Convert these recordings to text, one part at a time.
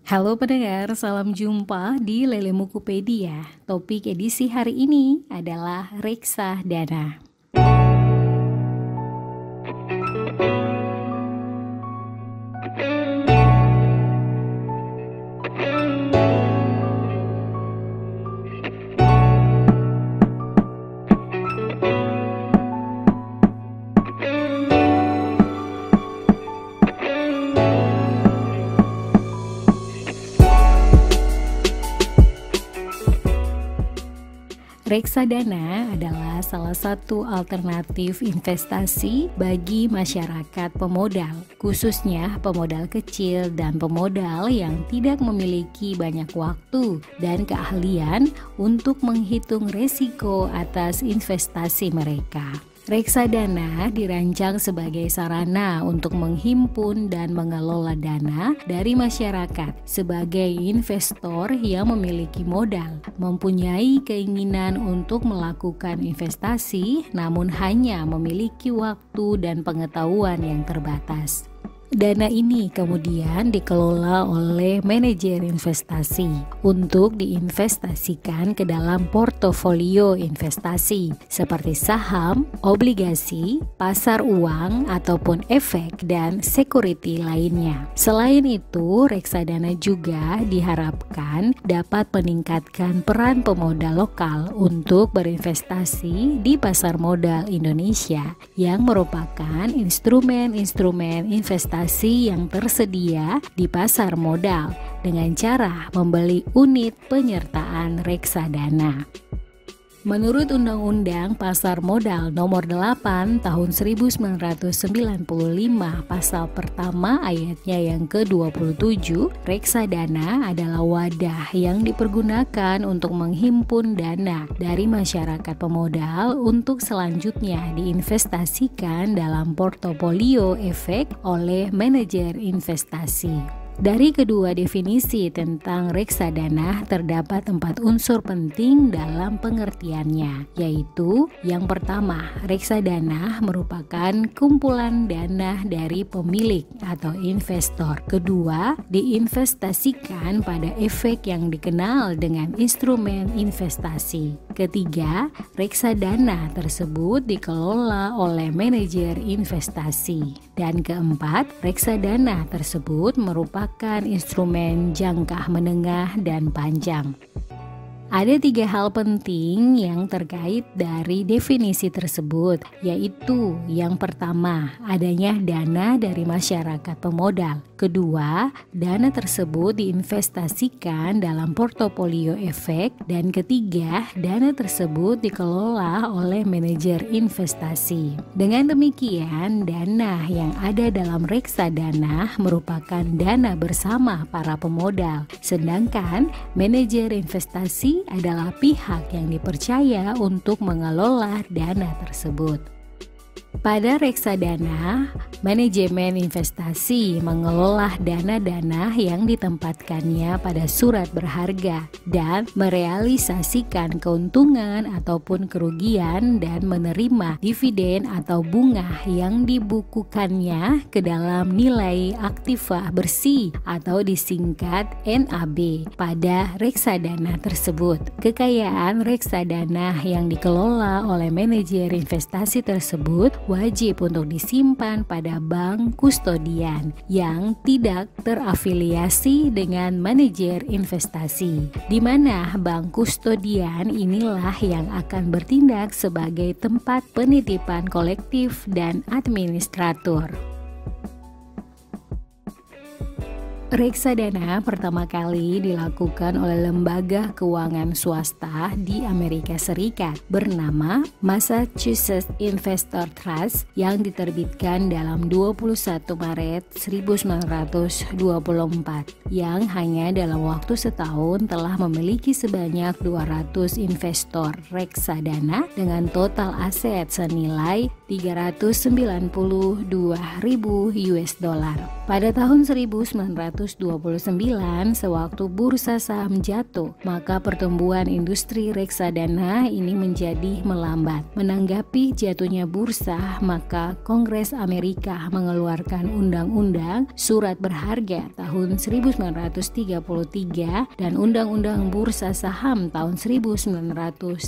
Halo pendengar, salam jumpa di Lele Mukupedia. Topik edisi hari ini adalah reksadana. Reksadana adalah salah satu alternatif investasi bagi masyarakat pemodal, khususnya pemodal kecil dan pemodal yang tidak memiliki banyak waktu dan keahlian untuk menghitung resiko atas investasi mereka. Reksadana dirancang sebagai sarana untuk menghimpun dan mengelola dana dari masyarakat sebagai investor yang memiliki modal, mempunyai keinginan untuk melakukan investasi namun hanya memiliki waktu dan pengetahuan yang terbatas. Dana ini kemudian dikelola oleh manajer investasi untuk diinvestasikan ke dalam portofolio investasi seperti saham, obligasi, pasar uang, ataupun efek dan security lainnya. Selain itu, reksadana juga diharapkan dapat meningkatkan peran pemodal lokal untuk berinvestasi di pasar modal Indonesia yang merupakan instrumen-instrumen investasi yang tersedia di pasar modal dengan cara membeli unit penyertaan reksadana. Menurut Undang-Undang Pasar Modal Nomor 8 Tahun 1995 Pasal Pertama ayatnya yang ke-27, reksadana adalah wadah yang dipergunakan untuk menghimpun dana dari masyarakat pemodal untuk selanjutnya diinvestasikan dalam portofolio efek oleh manajer investasi. Dari kedua definisi tentang reksadana terdapat 4 unsur penting dalam pengertiannya, yaitu yang pertama, reksadana merupakan kumpulan dana dari pemilik atau investor. Kedua, diinvestasikan pada efek yang dikenal dengan instrumen investasi. Ketiga, reksadana tersebut dikelola oleh manajer investasi. Dan keempat, reksadana tersebut merupakan instrumen jangka menengah dan panjang. Ada 3 hal penting yang terkait dari definisi tersebut, yaitu yang pertama, adanya dana dari masyarakat pemodal. Kedua, dana tersebut diinvestasikan dalam portofolio efek. Dan ketiga, dana tersebut dikelola oleh manajer investasi. Dengan demikian, dana yang ada dalam reksadana merupakan dana bersama para pemodal, sedangkan manajer investasi adalah pihak yang dipercaya untuk mengelola dana tersebut. Pada reksadana, manajemen investasi mengelola dana-dana yang ditempatkannya pada surat berharga dan merealisasikan keuntungan ataupun kerugian dan menerima dividen atau bunga yang dibukukannya ke dalam nilai aktiva bersih atau disingkat NAB pada reksadana tersebut. Kekayaan reksadana yang dikelola oleh manajer investasi tersebut wajib untuk disimpan pada bank kustodian yang tidak terafiliasi dengan manajer investasi, di mana bank kustodian inilah yang akan bertindak sebagai tempat penitipan kolektif dan administrator. Reksadana pertama kali dilakukan oleh lembaga keuangan swasta di Amerika Serikat bernama Massachusetts Investor Trust yang diterbitkan dalam 21 Maret 1924 yang hanya dalam waktu setahun telah memiliki sebanyak 200 investor reksadana dengan total aset senilai $392.000. Pada tahun 1929, sewaktu bursa saham jatuh, maka pertumbuhan industri reksadana ini menjadi melambat. Menanggapi jatuhnya bursa, maka Kongres Amerika mengeluarkan Undang-Undang Surat Berharga tahun 1933 dan Undang-Undang Bursa Saham tahun 1934.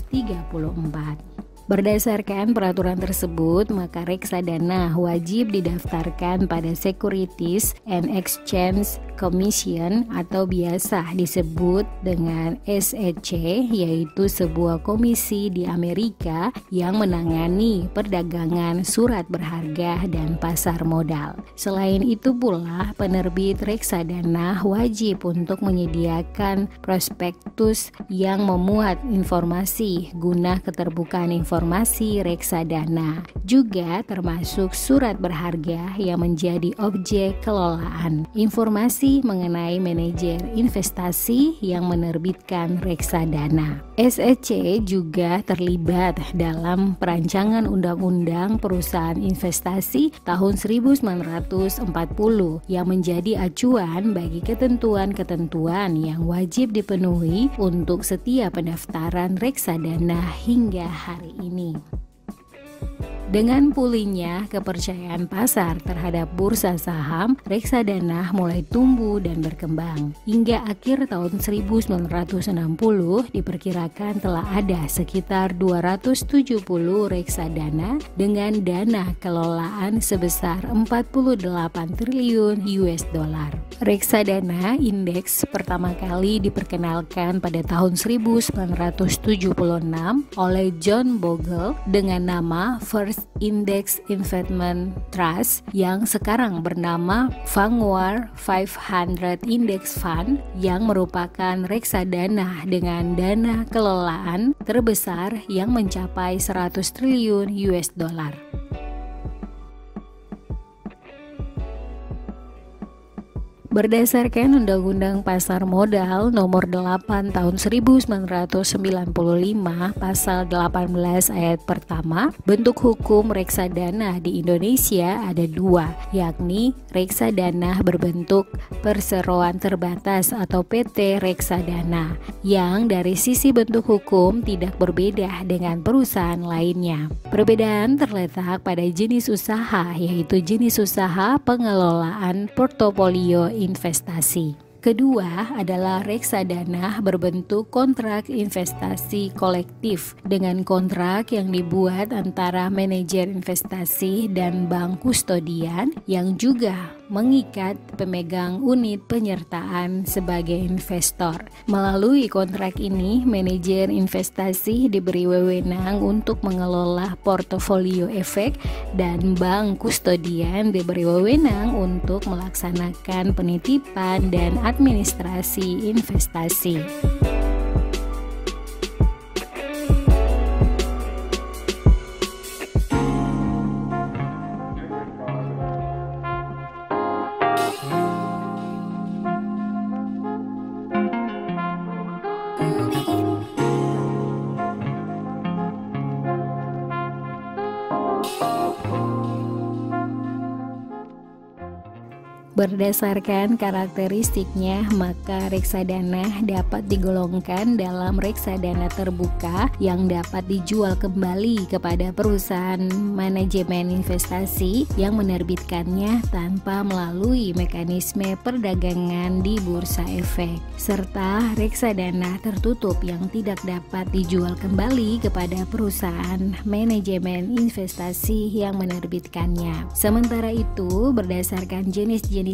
Berdasarkan peraturan tersebut, maka reksadana wajib didaftarkan pada Securities and Exchange Commission atau biasa disebut dengan SEC, yaitu sebuah komisi di Amerika yang menangani perdagangan surat berharga dan pasar modal. Selain itu pula, penerbit reksadana wajib untuk menyediakan prospektus yang memuat informasi guna keterbukaan informasi reksadana, juga termasuk surat berharga yang menjadi objek kelolaan, informasi mengenai manajer investasi yang menerbitkan reksadana. SEC juga terlibat dalam perancangan Undang-Undang Perusahaan Investasi tahun 1940 yang menjadi acuan bagi ketentuan-ketentuan yang wajib dipenuhi untuk setiap pendaftaran reksadana hingga hari ini. Dengan pulihnya kepercayaan pasar terhadap bursa saham, reksadana mulai tumbuh dan berkembang. Hingga akhir tahun 1960 diperkirakan telah ada sekitar 270 reksadana dengan dana kelolaan sebesar 48 triliun US dollar. Reksadana indeks pertama kali diperkenalkan pada tahun 1976 oleh John Bogle dengan nama First Index Investment Trust yang sekarang bernama Vanguard 500 Index Fund, yang merupakan reksadana dengan dana kelolaan terbesar yang mencapai 100 triliun US dollar. Berdasarkan Undang-Undang Pasar Modal Nomor 8 Tahun 1995 Pasal 18 Ayat pertama, bentuk hukum reksadana di Indonesia ada dua, yakni reksadana berbentuk perseroan terbatas atau PT Reksadana, yang dari sisi bentuk hukum tidak berbeda dengan perusahaan lainnya. Perbedaan terletak pada jenis usaha, yaitu jenis usaha pengelolaan portofolio investasi. Kedua adalah reksadana berbentuk kontrak investasi kolektif dengan kontrak yang dibuat antara manajer investasi dan bank kustodian yang juga mengikat pemegang unit penyertaan sebagai investor. Melalui kontrak ini, manajer investasi diberi wewenang untuk mengelola portofolio efek dan bank kustodian diberi wewenang untuk melaksanakan penitipan dan administrasi investasi. Berdasarkan karakteristiknya, maka reksadana dapat digolongkan dalam reksadana terbuka yang dapat dijual kembali kepada perusahaan manajemen investasi yang menerbitkannya tanpa melalui mekanisme perdagangan di bursa efek, serta reksadana tertutup yang tidak dapat dijual kembali kepada perusahaan manajemen investasi yang menerbitkannya. Sementara itu, berdasarkan jenis-jenisnya,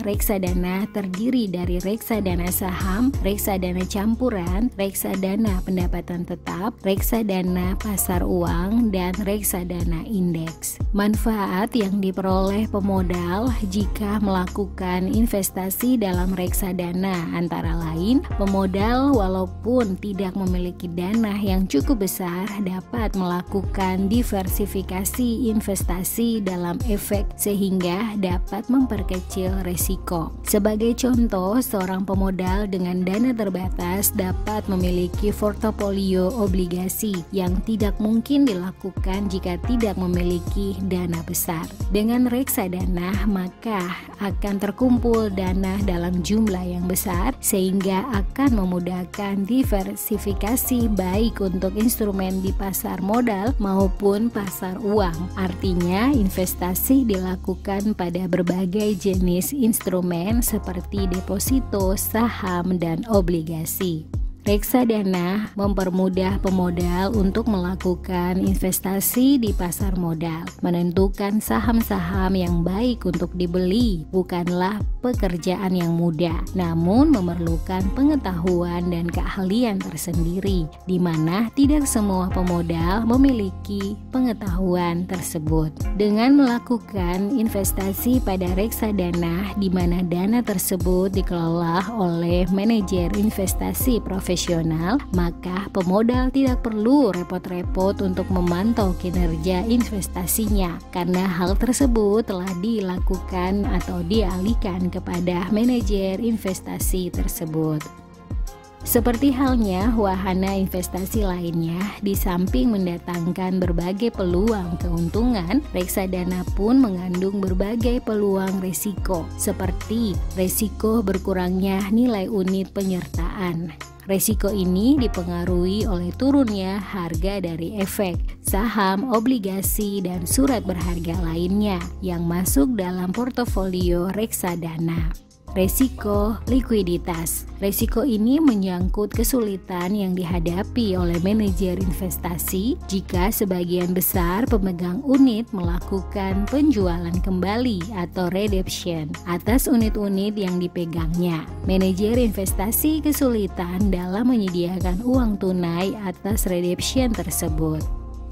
reksadana terdiri dari reksadana saham, reksadana campuran, reksadana pendapatan tetap, reksadana pasar uang, dan reksadana indeks. Manfaat yang diperoleh pemodal jika melakukan investasi dalam reksadana antara lain, pemodal walaupun tidak memiliki dana yang cukup besar dapat melakukan diversifikasi investasi dalam efek sehingga dapat memperkecil kecil resiko. Sebagai contoh, seorang pemodal dengan dana terbatas dapat memiliki portofolio obligasi yang tidak mungkin dilakukan jika tidak memiliki dana besar. Dengan reksadana, maka akan terkumpul dana dalam jumlah yang besar sehingga akan memudahkan diversifikasi baik untuk instrumen di pasar modal maupun pasar uang. Artinya, investasi dilakukan pada berbagai jenis instrumen seperti deposito, saham, dan obligasi. Reksadana mempermudah pemodal untuk melakukan investasi di pasar modal. Menentukan saham-saham yang baik untuk dibeli bukanlah pekerjaan yang mudah, namun memerlukan pengetahuan dan keahlian tersendiri, di mana tidak semua pemodal memiliki pengetahuan tersebut. Dengan melakukan investasi pada reksadana, di mana dana tersebut dikelola oleh manajer investasi profesional, maka pemodal tidak perlu repot-repot untuk memantau kinerja investasinya karena hal tersebut telah dilakukan atau dialihkan kepada manajer investasi tersebut. Seperti halnya wahana investasi lainnya, di samping mendatangkan berbagai peluang keuntungan, reksadana pun mengandung berbagai peluang risiko, seperti risiko berkurangnya nilai unit penyertaan. Risiko ini dipengaruhi oleh turunnya harga dari efek, saham, obligasi, dan surat berharga lainnya yang masuk dalam portofolio reksadana. Resiko likuiditas. Resiko ini menyangkut kesulitan yang dihadapi oleh manajer investasi jika sebagian besar pemegang unit melakukan penjualan kembali atau redemption atas unit-unit yang dipegangnya. Manajer investasi kesulitan dalam menyediakan uang tunai atas redemption tersebut.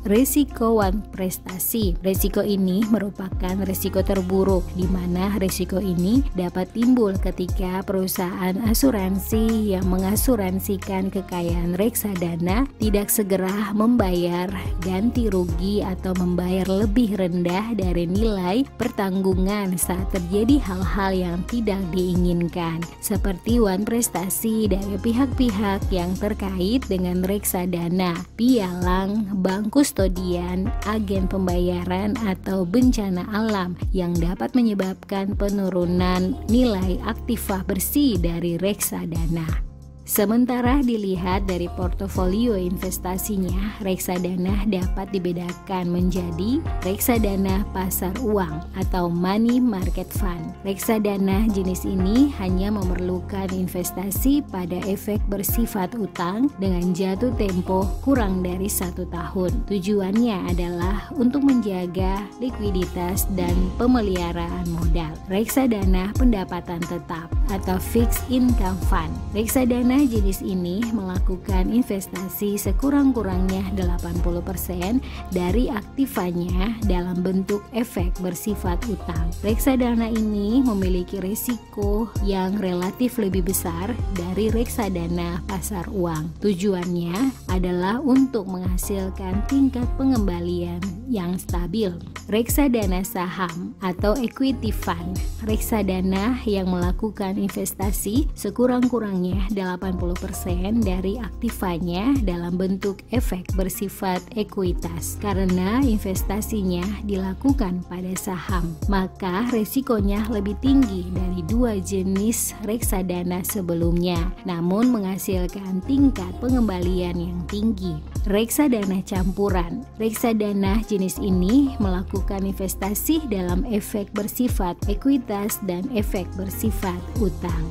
Risiko wan prestasi. Risiko ini merupakan risiko terburuk, di mana risiko ini dapat timbul ketika perusahaan asuransi yang mengasuransikan kekayaan reksadana tidak segera membayar ganti rugi atau membayar lebih rendah dari nilai pertanggungan saat terjadi hal-hal yang tidak diinginkan, seperti wan prestasi dari pihak-pihak yang terkait dengan reksadana, pialang, bank kustodian, agen pembayaran, atau bencana alam yang dapat menyebabkan penurunan nilai aktiva bersih dari reksadana. Sementara dilihat dari portofolio investasinya, reksadana dapat dibedakan menjadi reksadana pasar uang atau money market fund. Reksadana jenis ini hanya memerlukan investasi pada efek bersifat utang dengan jatuh tempo kurang dari 1 tahun. Tujuannya adalah untuk menjaga likuiditas dan pemeliharaan modal. Reksadana pendapatan tetap atau fixed income fund. Reksadana jenis ini melakukan investasi sekurang-kurangnya 80% dari aktivanya dalam bentuk efek bersifat utang. Reksadana ini memiliki risiko yang relatif lebih besar dari reksadana pasar uang. Tujuannya adalah untuk menghasilkan tingkat pengembalian yang stabil. Reksadana saham atau equity fund. Reksadana yang melakukan investasi sekurang-kurangnya 80% dari aktivanya dalam bentuk efek bersifat ekuitas. Karena investasinya dilakukan pada saham, maka risikonya lebih tinggi dari 2 jenis reksadana sebelumnya, namun menghasilkan tingkat pengembalian yang tinggi. Reksadana campuran. Reksadana jenis ini melakukan investasi dalam efek bersifat ekuitas dan efek bersifat utang.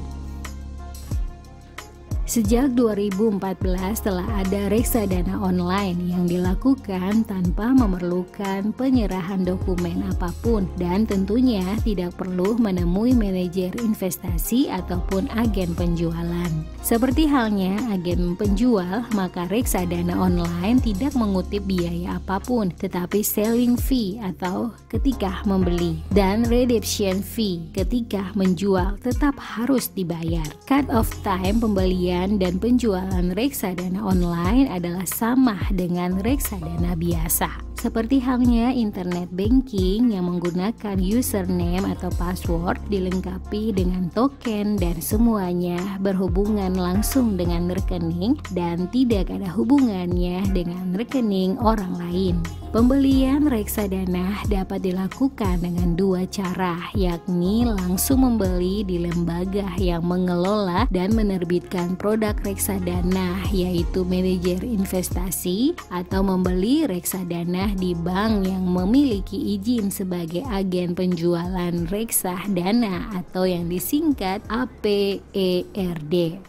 Sejak 2014 telah ada reksadana online yang dilakukan tanpa memerlukan penyerahan dokumen apapun dan tentunya tidak perlu menemui manajer investasi ataupun agen penjualan. Seperti halnya agen penjual, maka reksadana online tidak mengutip biaya apapun, tetapi selling fee atau ketika membeli dan redemption fee ketika menjual tetap harus dibayar. Cut off time pembelian dan penjualan reksadana online adalah sama dengan reksadana biasa. seperti halnya internet banking yang menggunakan username atau password dilengkapi dengan token dan semuanya berhubungan langsung dengan rekening dan tidak ada hubungannya dengan rekening orang lain. Pembelian reksadana dapat dilakukan dengan dua cara, yakni langsung membeli di lembaga yang mengelola dan menerbitkan produk reksadana, yaitu manajer investasi, atau membeli reksadana di bank yang memiliki izin sebagai agen penjualan reksadana atau yang disingkat APERD.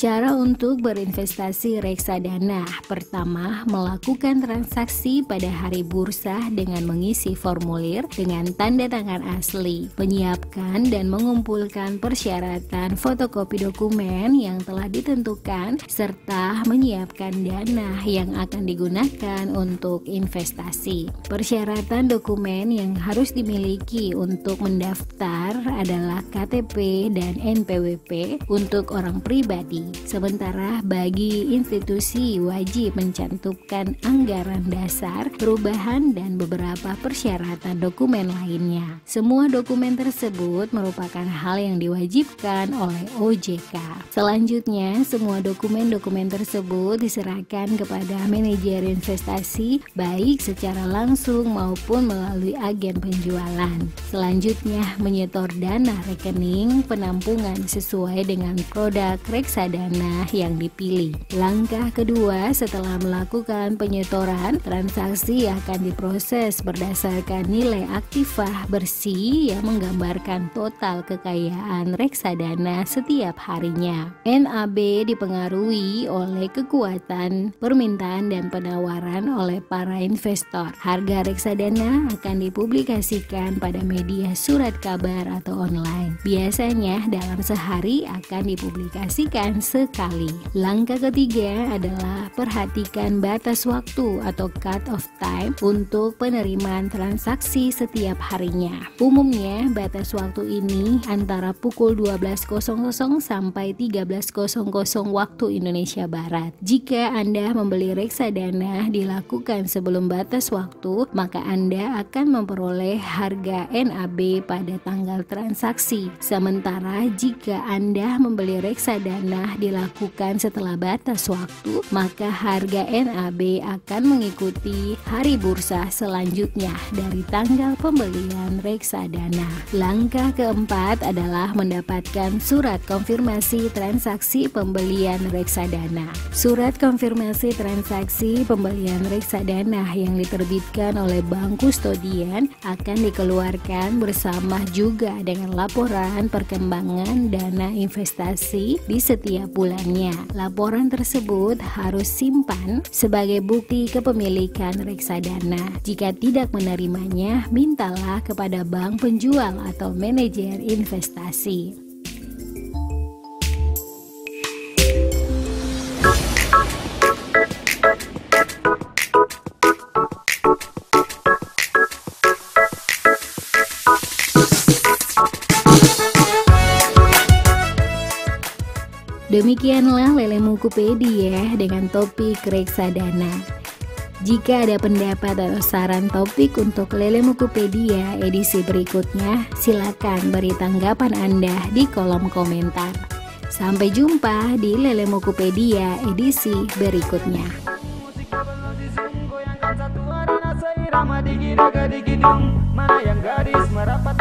Cara untuk berinvestasi reksadana: pertama, melakukan transaksi pada hari bursa dengan mengisi formulir dengan tanda tangan asli, menyiapkan dan mengumpulkan persyaratan fotokopi dokumen yang telah ditentukan, serta menyiapkan dana yang akan digunakan untuk investasi. Persyaratan dokumen yang harus dimiliki untuk mendaftar adalah KTP dan NPWP untuk orang pribadi. Sementara bagi institusi wajib mencantumkan anggaran dasar, perubahan, dan beberapa persyaratan dokumen lainnya. Semua dokumen tersebut merupakan hal yang diwajibkan oleh OJK. Selanjutnya, semua dokumen-dokumen tersebut diserahkan kepada manajer investasi baik secara langsung maupun melalui agen penjualan. Selanjutnya, menyetor dana rekening penampungan sesuai dengan produk reksadana yang dipilih. Langkah kedua, setelah melakukan penyetoran, transaksi akan diproses berdasarkan nilai aktifah bersih yang menggambarkan total kekayaan reksadana setiap harinya. NAB dipengaruhi oleh kekuatan permintaan dan penawaran oleh para investor. Harga reksadana akan dipublikasikan pada media surat kabar atau online. Biasanya dalam sehari akan dipublikasikan sekali. Langkah ketiga adalah perhatikan batas waktu atau cut off time untuk penerimaan transaksi setiap harinya. Umumnya batas waktu ini antara pukul 12.00 sampai 13.00 waktu Indonesia Barat. Jika Anda membeli reksadana dilakukan sebelum batas waktu, maka Anda akan memperoleh harga NAB pada tanggal transaksi. Sementara jika Anda membeli reksadana dilakukan setelah batas waktu, maka harga NAB akan mengikuti hari bursa selanjutnya dari tanggal pembelian reksadana. Langkah keempat adalah mendapatkan surat konfirmasi transaksi pembelian reksadana. Surat konfirmasi transaksi pembelian reksadana yang diterbitkan oleh bank kustodian akan dikeluarkan bersama juga dengan laporan perkembangan dana investasi di setiap bulannya. Laporan tersebut harus simpan sebagai bukti kepemilikan reksadana. Jika tidak menerimanya, mintalah kepada bank penjual atau manajer investasi. Demikianlah Lele Mukupedia dengan topik reksadana. Jika ada pendapat atau saran topik untuk Lele Mukupedia edisi berikutnya, silakan beri tanggapan Anda di kolom komentar. Sampai jumpa di Lele Mukupedia edisi berikutnya. Mana yang gadis merapat